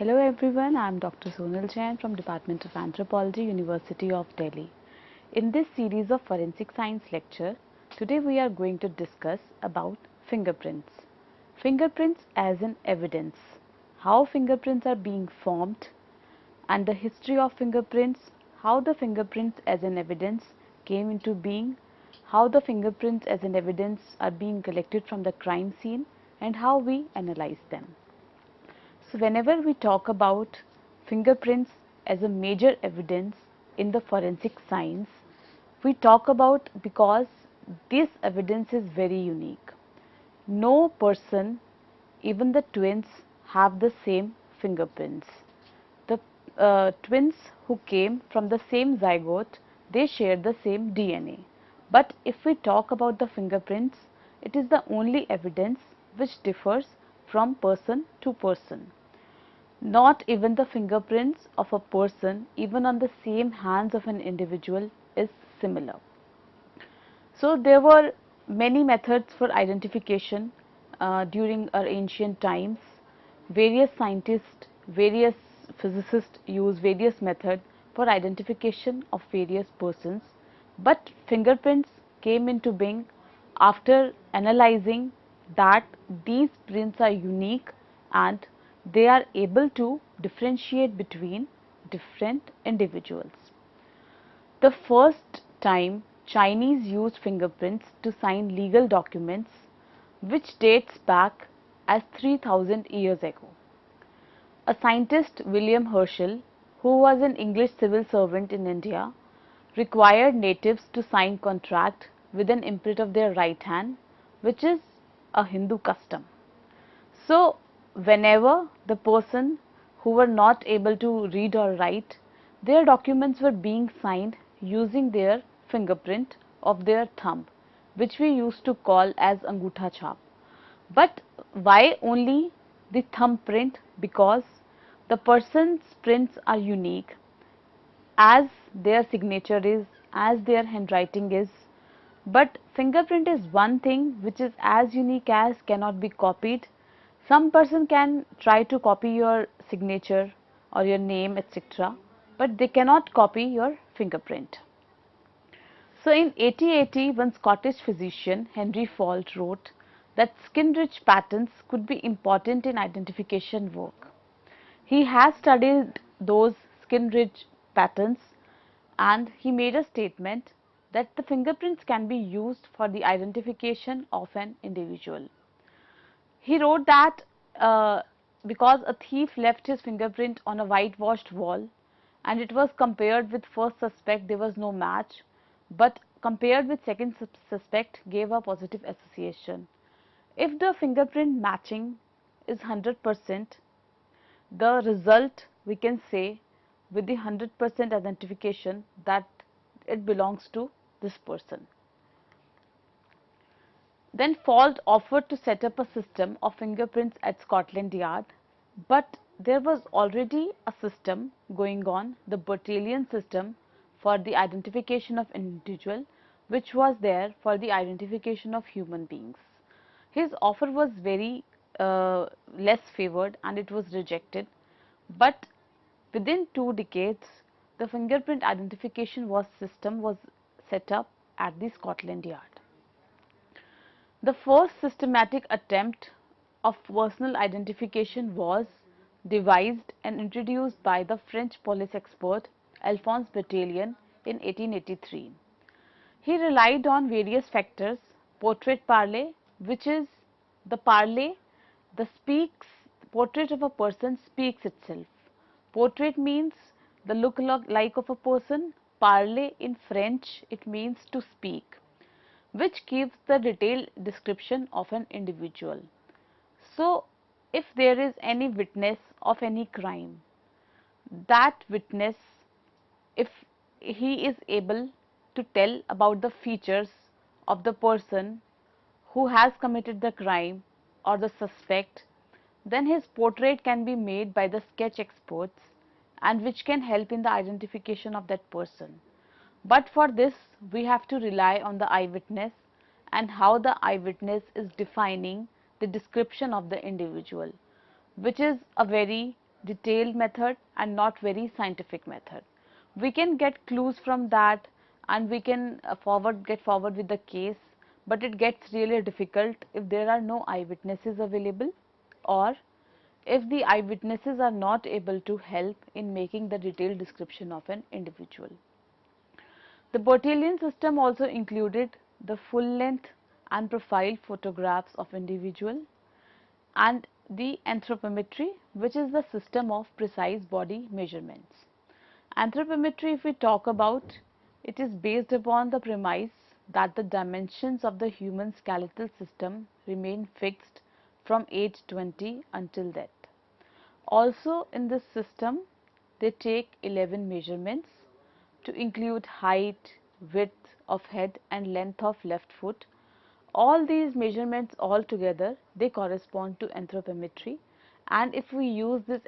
Hello everyone, I am Dr. Sonal Jain from Department of Anthropology, University of Delhi. In this series of forensic science lecture, today we are going to discuss about fingerprints. Fingerprints as an evidence, how fingerprints are being formed and the history of fingerprints, how the fingerprints as an evidence came into being, how the fingerprints as an evidence are being collected from the crime scene and how we analyze them. So whenever we talk about fingerprints as a major evidence in the forensic science, we talk about because this evidence is very unique. No person, even the twins, have the same fingerprints. The twins who came from the same zygote, they share the same DNA. But if we talk about the fingerprints, it is the only evidence which differs from person to person. Not even the fingerprints of a person, even on the same hands of an individual, is similar. So there were many methods for identification during our ancient times. Various scientists, various physicists use various methods for identification of various persons, but fingerprints came into being after analyzing that these prints are unique and they are able to differentiate between different individuals. The first time Chinese used fingerprints to sign legal documents, which dates back as 3000 years ago. A scientist, William Herschel, who was an English civil servant in India, required natives to sign contract with an imprint of their right hand, which is a Hindu custom. So whenever the person who were not able to read or write, their documents were being signed using their fingerprint of their thumb, which we used to call as Angutha Chap. But why only the thumbprint? Because the person's prints are unique, as their signature is, as their handwriting is. But fingerprint is one thing which is as unique as cannot be copied. Some person can try to copy your signature or your name, etc., but they cannot copy your fingerprint. So in 1880, one Scottish physician, Henry Fault, wrote that skin-rich patterns could be important in identification work. He has studied those skin-rich patterns and he made a statement that the fingerprints can be used for the identification of an individual. He wrote that because a thief left his fingerprint on a whitewashed wall and it was compared with first suspect, there was no match, but compared with second suspect gave a positive association. If the fingerprint matching is 100%, the result we can say with the 100% identification that it belongs to this person. Then Fault offered to set up a system of fingerprints at Scotland Yard, but there was already a system going on, the battalion system for the identification of individual, which was there for the identification of human beings. His offer was very less favored and it was rejected, but within 2 decades the fingerprint identification system was set up at the Scotland Yard. The first systematic attempt of personal identification was devised and introduced by the French police expert Alphonse Bertillon in 1883. He relied on various factors: portrait parler, which is the parler, the portrait of a person speaks itself. Portrait means the look like of a person. Parler in French, it means to speak, which gives the detailed description of an individual. So if there is any witness of any crime, that witness, if he is able to tell about the features of the person who has committed the crime or the suspect, then his portrait can be made by the sketch experts and which can help in the identification of that person. But for this we have to rely on the eyewitness and how the eyewitness is defining the description of the individual, which is a very detailed method and not very scientific method. We can get clues from that and we can get forward with the case, but it gets really difficult if there are no eyewitnesses available, or if the eyewitnesses are not able to help in making the detailed description of an individual. The Bertillon system also included the full-length and profile photographs of individual, and the anthropometry, which is the system of precise body measurements. Anthropometry, if we talk about, it is based upon the premise that the dimensions of the human skeletal system remain fixed from age 20 until death. Also in this system, they take 11 measurements to include height, width of head and length of left foot. All these measurements all together, they correspond to anthropometry, and if we use this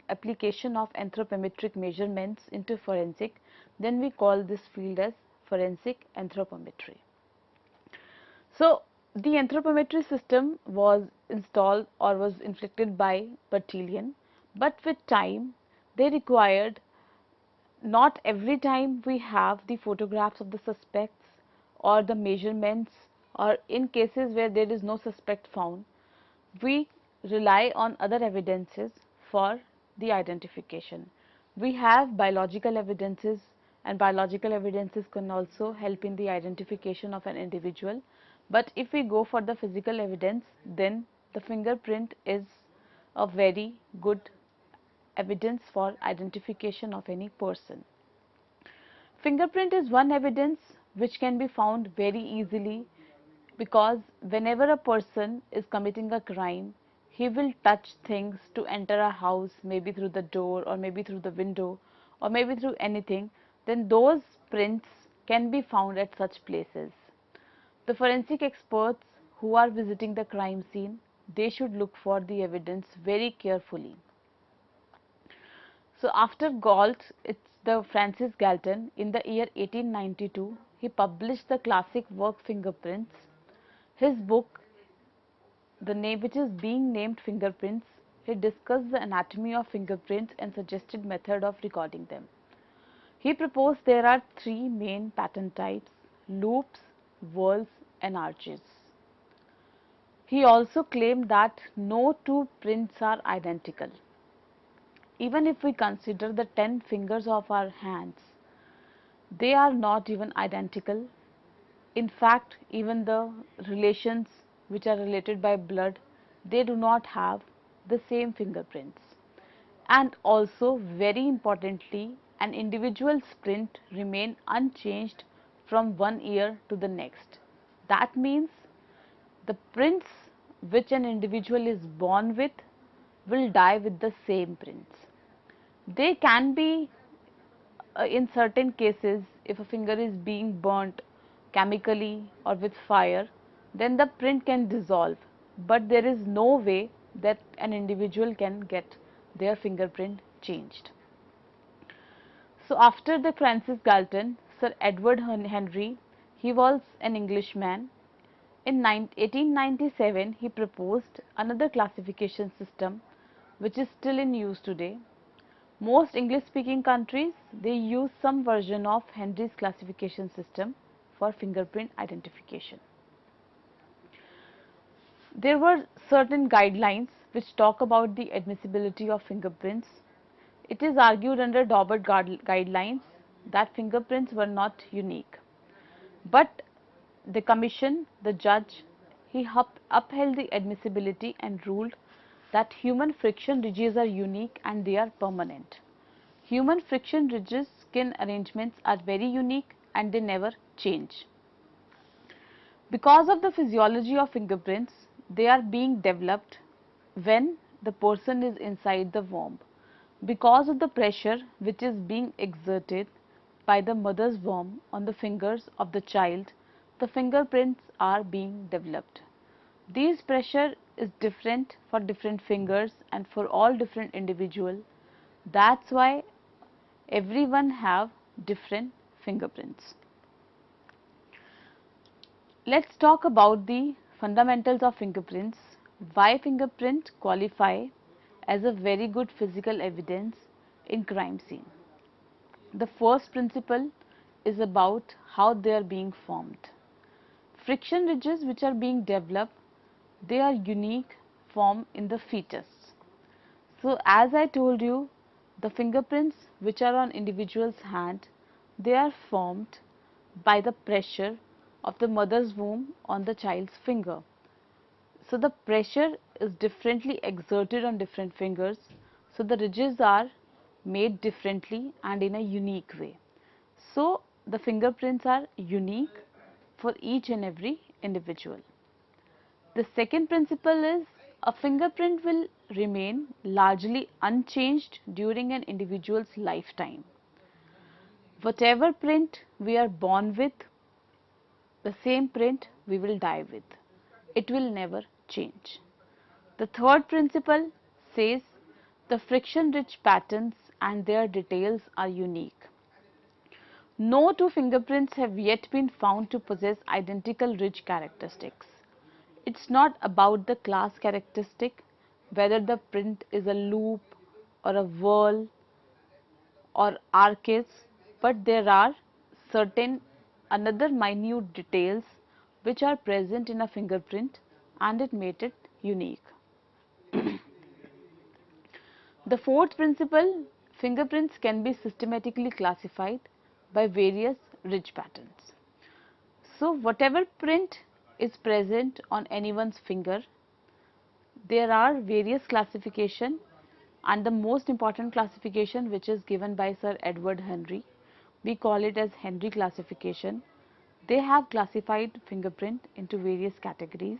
application of anthropometric measurements into forensic, then we call this field as forensic anthropometry. So the anthropometry system was installed or was inflicted by Bertillon, but with time they required, not every time we have the photographs of the suspects or the measurements, or in cases where there is no suspect found, we rely on other evidences for the identification. We have biological evidences, and biological evidences can also help in the identification of an individual. But if we go for the physical evidence, then the fingerprint is a very good evidence for identification of any person. Fingerprint is one evidence which can be found very easily, because whenever a person is committing a crime, he will touch things to enter a house, maybe through the door or maybe through the window or maybe through anything, then those prints can be found at such places. The forensic experts who are visiting the crime scene, they should look for the evidence very carefully. So after Galt, it's the Francis Galton, in the year 1892, he published the classic work Fingerprints. His book, the name which is being named Fingerprints, he discussed the anatomy of fingerprints and suggested method of recording them. He proposed there are three main pattern types: loops, whorls and arches. He also claimed that no two prints are identical. Even if we consider the 10 fingers of our hands, they are not even identical. In fact, even the relations which are related by blood, they do not have the same fingerprints. And also, very importantly, an individual's print remain unchanged from one year to the next. That means the prints which an individual is born with will die with the same prints. They can be, in certain cases, if a finger is being burnt chemically or with fire, then the print can dissolve, but there is no way that an individual can get their fingerprint changed. So after the Francis Galton, Sir Edward Henry, he was an Englishman. In 1897, he proposed another classification system which is still in use today. Most English-speaking countries, they use some version of Henry's classification system for fingerprint identification. There were certain guidelines which talk about the admissibility of fingerprints. It is argued under Daubert guidelines that fingerprints were not unique. But the commission, the judge, he upheld the admissibility and ruled that human friction ridges are unique and they are permanent. Human friction ridges skin arrangements are very unique and they never change. Because of the physiology of fingerprints, they are being developed when the person is inside the womb. Because of the pressure which is being exerted by the mother's womb on the fingers of the child, the fingerprints are being developed. These pressure is different for different fingers and for all different individual. That's why everyone have different fingerprints. Let's talk about the fundamentals of fingerprints, why fingerprint qualify, as a very good physical evidence in crime scene. The first principle is about how they are being formed. Friction ridges which are being developed, they are unique form in the fetus. So as I told you, the fingerprints which are on individual's hand, they are formed by the pressure of the mother's womb on the child's finger. So the pressure is differently exerted on different fingers. So the ridges are made differently and in a unique way. So the fingerprints are unique for each and every individual. The second principle is a fingerprint will remain largely unchanged during an individual's lifetime. Whatever print we are born with, the same print we will die with. It will never change. The third principle says the friction-rich patterns and their details are unique. No two fingerprints have yet been found to possess identical ridge characteristics. It's not about the class characteristic, whether the print is a loop or a whirl or arches, but there are certain another minute details which are present in a fingerprint and it made it unique. The fourth principle, fingerprints can be systematically classified by various ridge patterns. So whatever print is present on anyone's finger, there are various classification, and the most important classification which is given by Sir Edward Henry, we call it as Henry classification. They have classified fingerprint into various categories.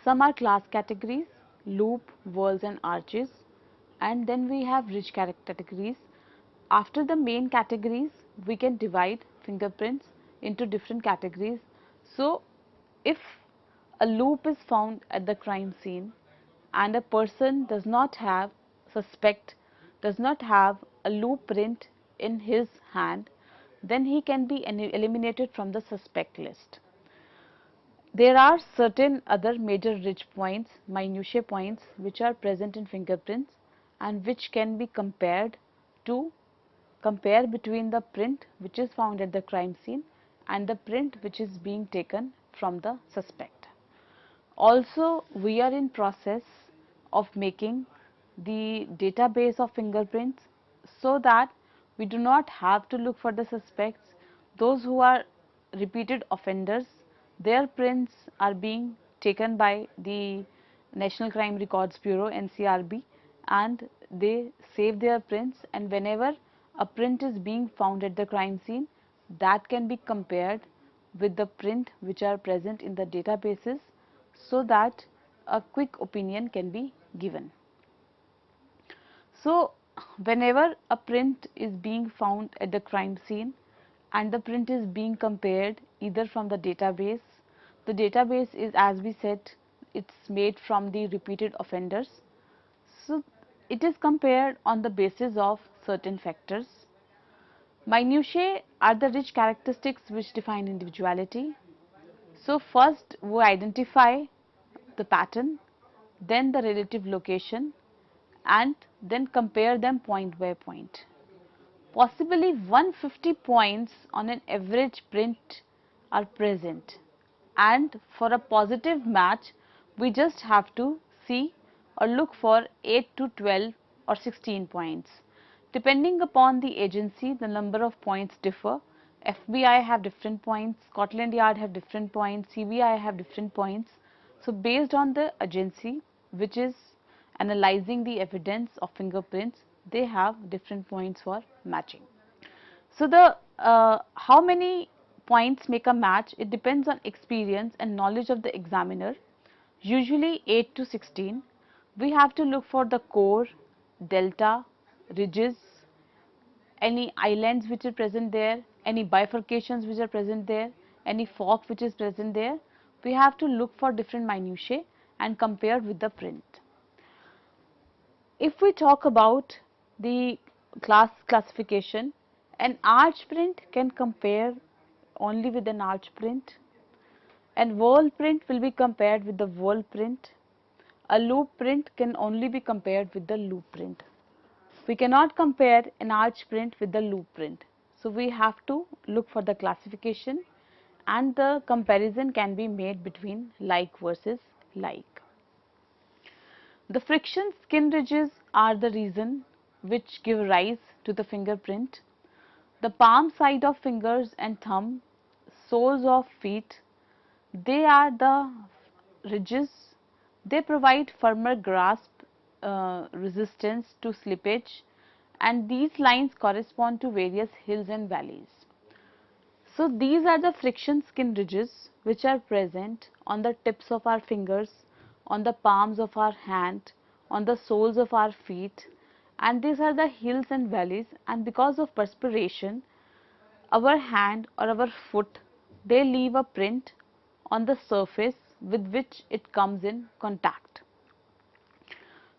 Some are class categories, loop, whirls and arches, and then we have ridge categories. After the main categories, we can divide fingerprints into different categories. So if a loop is found at the crime scene and a person does not have a loop print in his hand, then he can be eliminated from the suspect list. There are certain other major ridge points, minutiae points, which are present in fingerprints and which can be compared to compare between the print which is found at the crime scene and the print which is being taken from the suspect. Also, we are in process of making the database of fingerprints so that we do not have to look for the suspects. Those who are repeated offenders, their prints are being taken by the National Crime Records Bureau (NCRB) and they save their prints, and whenever a print is being found at the crime scene, that can be compared with the print which are present in the databases so that a quick opinion can be given. So whenever a print is being found at the crime scene and the print is being compared either from the database is, as we said, it's made from the repeated offenders. So it is compared on the basis of certain factors. Minutiae are the rich characteristics which define individuality. So first we identify the pattern, then the relative location, and then compare them point by point. Possibly 150 points on an average print are present, and for a positive match we just have to see or look for 8 to 12 or 16 points. Depending upon the agency, the number of points differ. FBI have different points, Scotland Yard have different points, CBI have different points. So based on the agency which is analyzing the evidence of fingerprints, they have different points for matching. So the how many points make a match, it depends on experience and knowledge of the examiner, usually 8 to 16. We have to look for the core, delta, ridges, any islands which are present there, any bifurcations which are present there, any fork which is present there. We have to look for different minutiae and compare with the print. If we talk about the classification, an arch print can compare only with an arch print, and whirl print will be compared with the whirl print. A loop print can only be compared with the loop print. We cannot compare an arch print with the loop print. So we have to look for the classification, and the comparison can be made between like versus like. The friction skin ridges are the reason which give rise to the fingerprint. The palm side of fingers and thumb, soles of feet, they are the ridges. They provide firmer grasp, resistance to slippage, and these lines correspond to various hills and valleys. So these are the friction skin ridges which are present on the tips of our fingers, on the palms of our hand, on the soles of our feet, and these are the hills and valleys, and because of perspiration, our hand or our foot, they leave a print on the surface with which it comes in contact.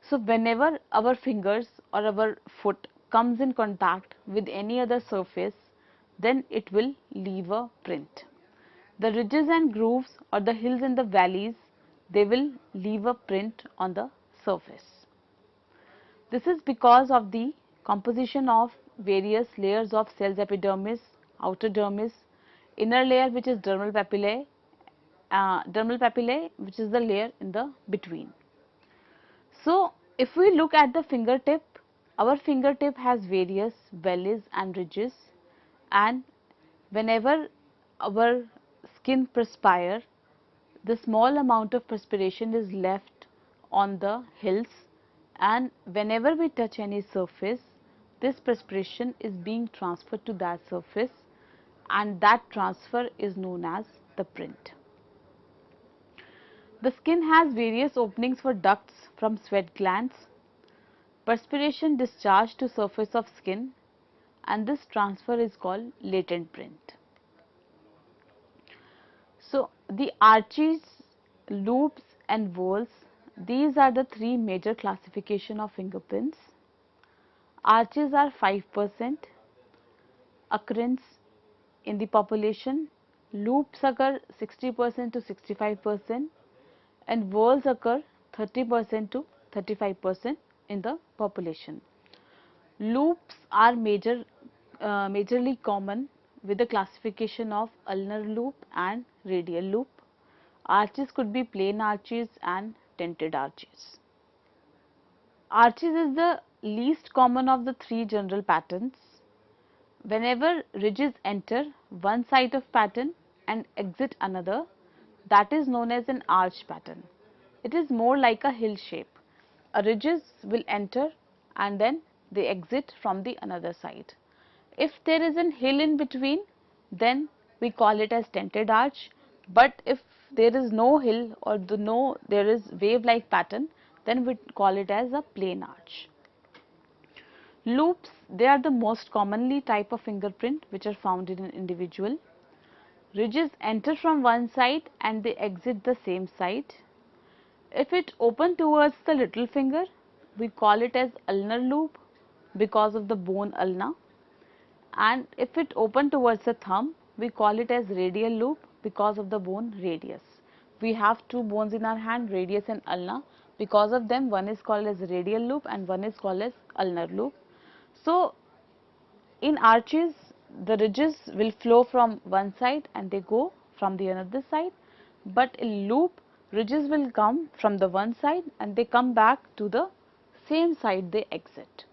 So whenever our fingers or our foot comes in contact with any other surface, then it will leave a print. The ridges and grooves or the hills and the valleys, they will leave a print on the surface. This is because of the composition of various layers of cells: epidermis, outer dermis, inner layer which is dermal papillae which is the layer in the between. So if we look at the fingertip, our fingertip has various valleys and ridges, and whenever our skin perspire, the small amount of perspiration is left on the hills, and whenever we touch any surface, this perspiration is being transferred to that surface, and that transfer is known as the print. The skin has various openings for ducts from sweat glands. Perspiration discharged to surface of skin, and this transfer is called latent print. So the arches, loops and whorls, these are the three major classification of fingerprints. Arches are 5% occurrence in the population, loops occur 60% to 65%, and whorls occur 30% to 35% in the population. Loops are majorly common with the classification of ulnar loop and radial loop. Arches could be plain arches and tented arches. Arches is the least common of the three general patterns. Whenever ridges enter one side of pattern and exit another, that is known as an arch pattern. It is more like a hill shape. A ridges will enter and then they exit from the another side. If there is an hill in between, then we call it as tented arch, but if there is no hill or there is wave like pattern, then we call it as a plain arch. Loops, they are the most commonly type of fingerprint which are found in an individual. Ridges enter from one side and they exit the same side. If it open towards the little finger, we call it as ulnar loop because of the bone ulna, and if it open towards the thumb, we call it as radial loop because of the bone radius. We have two bones in our hand, radius and ulna. Because of them, one is called as radial loop and one is called as ulnar loop. So in arches, the ridges will flow from one side and they go from the another side, but in loop, ridges will come from the one side and they come back to the same side they exit.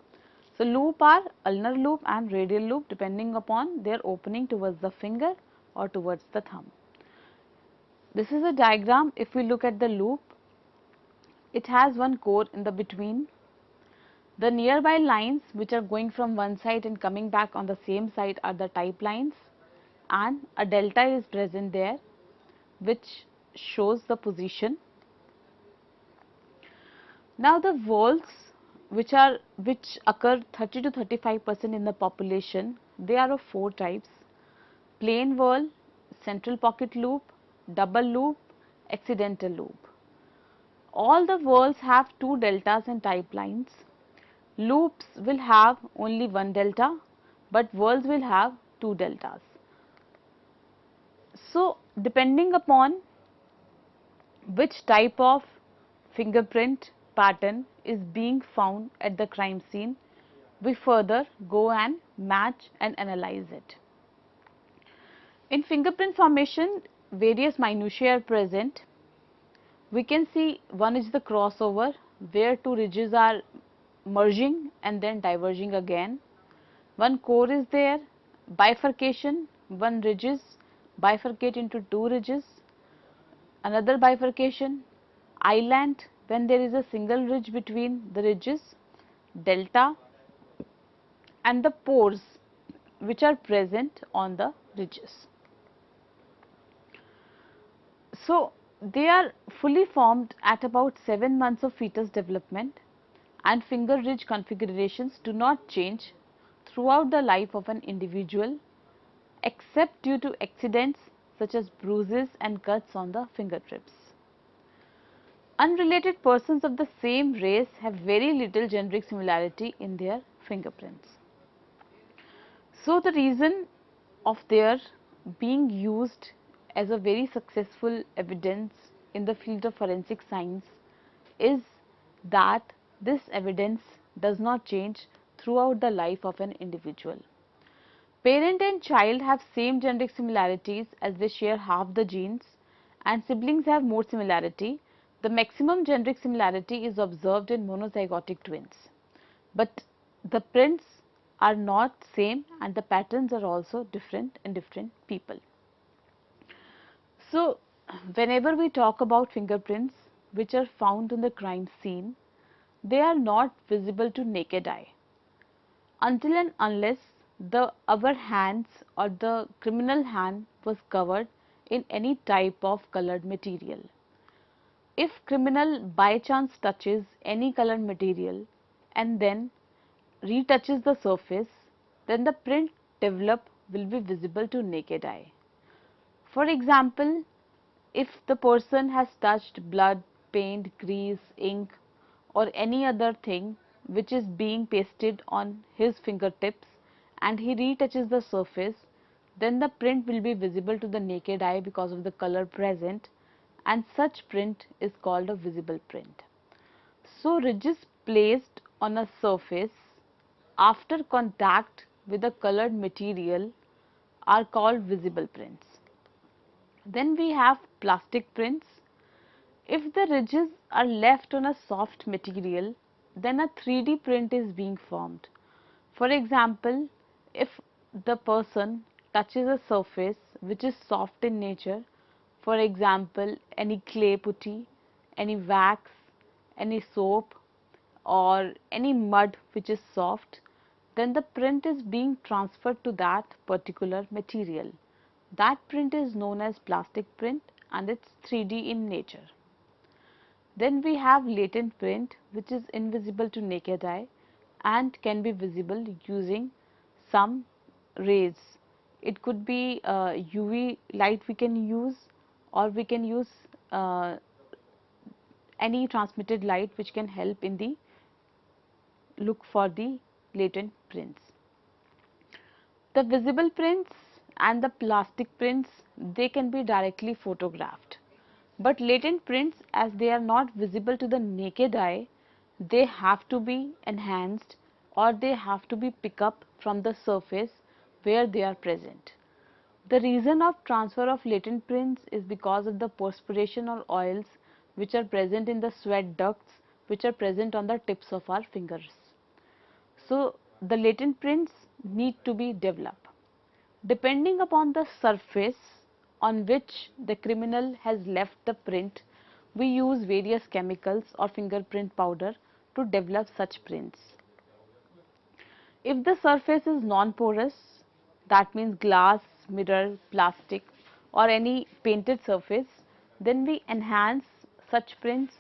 So loop are ulnar loop and radial loop depending upon their opening towards the finger or towards the thumb. This is a diagram. If we look at the loop, it has one core in the between. The nearby lines which are going from one side and coming back on the same side are the type lines, and a delta is present there which shows the position. Now the whorls which occur 30 to 35% in the population, they are of four types: plain whorl, central pocket loop, double loop, accidental loop. All the whorls have two deltas and type lines. Loops will have only one delta, but whorls will have two deltas. So depending upon which type of fingerprint pattern is being found at the crime scene, we further go and match and analyze it. In fingerprint formation, various minutiae are present. We can see one is the crossover, where two ridges are merging and then diverging again. One core is there, bifurcation, one ridges bifurcate into two ridges, another bifurcation, island when there is a single ridge between the ridges, delta, and the pores which are present on the ridges. So, they are fully formed at about 7 months of fetus development, and finger ridge configurations do not change throughout the life of an individual except due to accidents such as bruises and cuts on the fingertips. Unrelated persons of the same race have very little genetic similarity in their fingerprints. So, the reason of their being used as a very successful evidence in the field of forensic science is that this evidence does not change throughout the life of an individual. Parent and child have same genetic similarities as they share half the genes, and siblings have more similarity. The maximum genetic similarity is observed in monozygotic twins, but the prints are not same and the patterns are also different in different people. So, whenever we talk about fingerprints which are found in the crime scene, they are not visible to naked eye until and unless our hands or the criminal hand was covered in any type of colored material. If criminal by chance touches any colored material and then retouches the surface, then the print developed will be visible to naked eye. For example, if the person has touched blood, paint, grease, ink or any other thing which is being pasted on his fingertips and he retouches the surface, then the print will be visible to the naked eye because of the color present, and such print is called a visible print. So, ridges placed on a surface after contact with a colored material are called visible prints. Then we have plastic prints. If the ridges are left on a soft material, then a 3D print is being formed. For example, if the person touches a surface which is soft in nature, for example, any clay putty, any wax, any soap or any mud which is soft, then the print is being transferred to that particular material. That print is known as plastic print and it's 3D in nature. Then we have latent print, which is invisible to naked eye and can be visible using some rays. It could be UV light we can use, or we can use any transmitted light which can help in the look for the latent prints. The visible prints and the plastic prints, they can be directly photographed, but latent prints, as they are not visible to the naked eye, they have to be enhanced or they have to be picked up from the surface where they are present. The reason of transfer of latent prints is because of the perspiration or oils which are present in the sweat ducts which are present on the tips of our fingers. So, the latent prints need to be developed. Depending upon the surface on which the criminal has left the print, we use various chemicals or fingerprint powder to develop such prints. If the surface is non-porous, that means glass, mirror, plastic or any painted surface, then we enhance such prints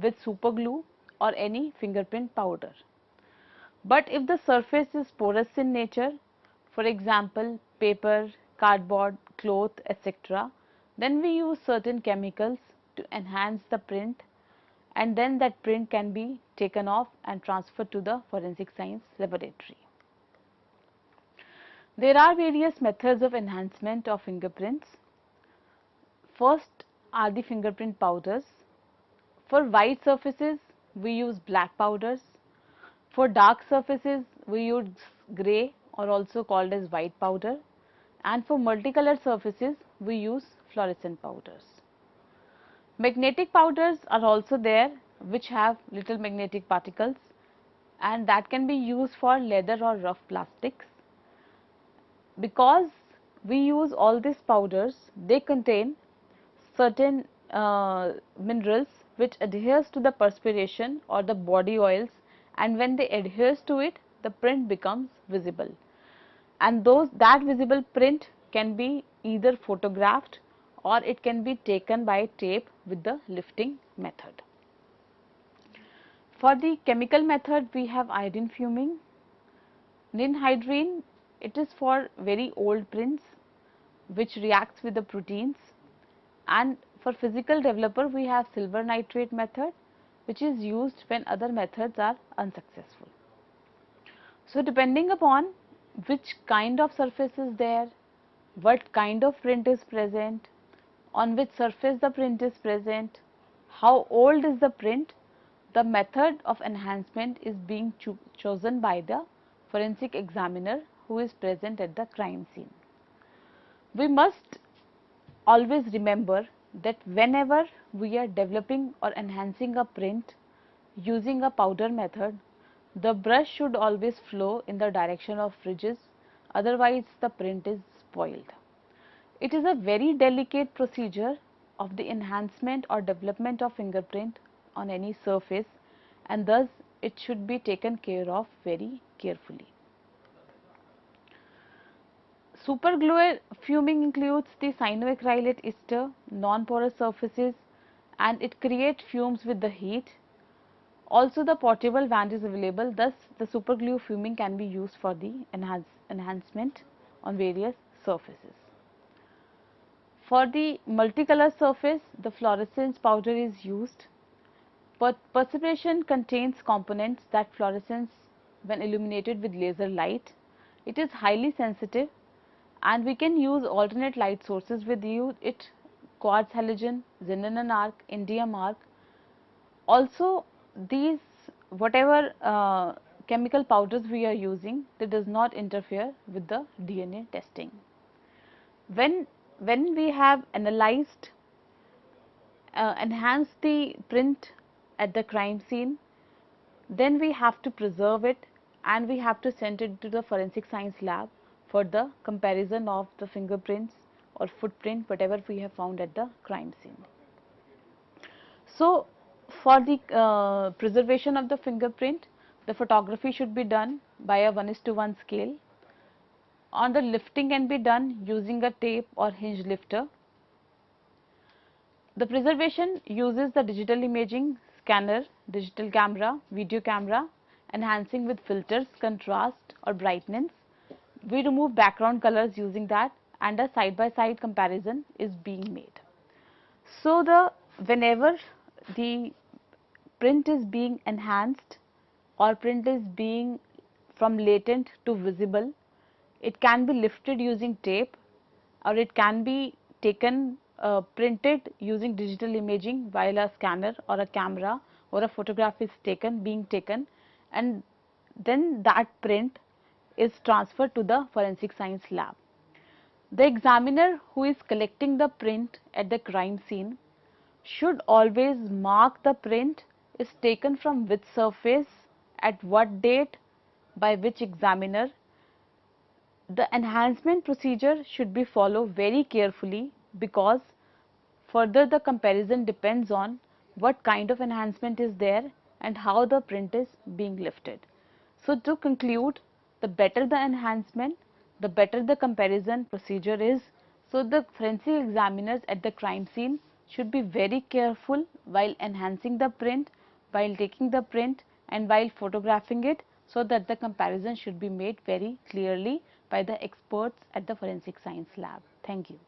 with super glue or any fingerprint powder. But if the surface is porous in nature, for example, paper, cardboard, cloth, etc., then we use certain chemicals to enhance the print, and then that print can be taken off and transferred to the forensic science laboratory. There are various methods of enhancement of fingerprints. First are the fingerprint powders. For white surfaces, we use black powders. For dark surfaces, we use grey or also called as white powder, and for multicolored surfaces, we use fluorescent powders. Magnetic powders are also there, which have little magnetic particles, and that can be used for leather or rough plastics. Because we use all these powders, they contain certain minerals which adheres to the perspiration or the body oils, and when they adheres to it, the print becomes visible, and that visible print can be either photographed or it can be taken by tape with the lifting method. For the chemical method, we have iodine fuming. Ninhydrine, it is for very old prints which reacts with the proteins, and for physical developer we have silver nitrate method, which is used when other methods are unsuccessful. So depending upon which kind of surface is there, what kind of print is present, on which surface the print is present, how old is the print, the method of enhancement is being chosen by the forensic examiner who is present at the crime scene. We must always remember that whenever we are developing or enhancing a print using a powder method, the brush should always flow in the direction of ridges, otherwise the print is spoiled. It is a very delicate procedure of the enhancement or development of fingerprint on any surface, and thus it should be taken care of very carefully. Superglue fuming includes the cyanoacrylate ester, non-porous surfaces, and it creates fumes with the heat. Also the portable wand is available, thus the superglue fuming can be used for the enhancement on various surfaces. For the multicolor surface, the fluorescence powder is used. But precipitation contains components that fluorescence when illuminated with laser light. It is highly sensitive, and we can use alternate light sources with it, quartz halogen, xenon arc, indium arc. Also these whatever chemical powders we are using, they does not interfere with the DNA testing. When we have analyzed enhanced the print at the crime scene, then we have to preserve it and we have to send it to the forensic science lab for the comparison of the fingerprints or footprint, whatever we have found at the crime scene. So for the preservation of the fingerprint, the photography should be done by a 1:1 scale. On the lifting can be done using a tape or hinge lifter. The preservation uses the digital imaging, scanner, digital camera, video camera, enhancing with filters, contrast or brightness. We remove background colors using that, and a side-by-side comparison is being made. So whenever the print is being enhanced or print is being from latent to visible, it can be lifted using tape, or it can be taken printed using digital imaging while a scanner or a camera or a photograph is being taken, and then that print is transferred to the forensic science lab. The examiner who is collecting the print at the crime scene should always mark the print is taken from which surface, at what date, by which examiner. The enhancement procedure should be followed very carefully, because further the comparison depends on what kind of enhancement is there and how the print is being lifted. So to conclude, the better the enhancement, the better the comparison procedure is. So the forensic examiners at the crime scene should be very careful while enhancing the print, while taking the print and while photographing it, so that the comparison should be made very clearly by the experts at the forensic science lab. Thank you.